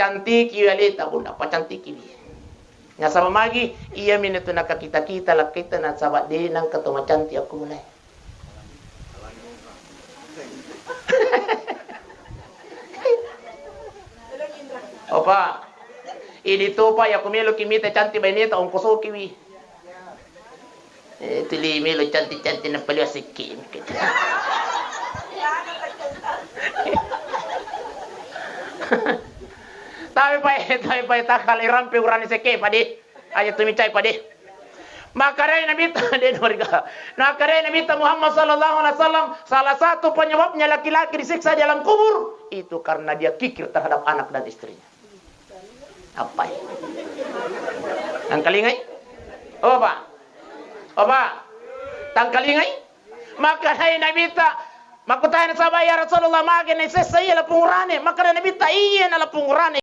pacantiki walita bunda pacantiki bi nya sama magi iya minatu nakakita-kita lakita na sabat de nang katoma cantik aku mulai. Opa ini tuh pa ya kumelo kimita cantik bainita on koso kiwi tili melo cantik-cantik na paliwa sikkim. Tapi pa takal irampe urani seke pade ayo tumicai pade makarai nabi den warga makarai nabi Muhammad sallallahu alaihi wasallam salah satu penyebabnya laki-laki disiksa dalam kubur itu karena dia kikir terhadap anak dan istrinya. Apa ya? Tangkalingai? Opa, tangkalingai? Makarai nabi makutayan sabaya Rasulullah magen saya la pungurane makarai nabi iya na la pungurane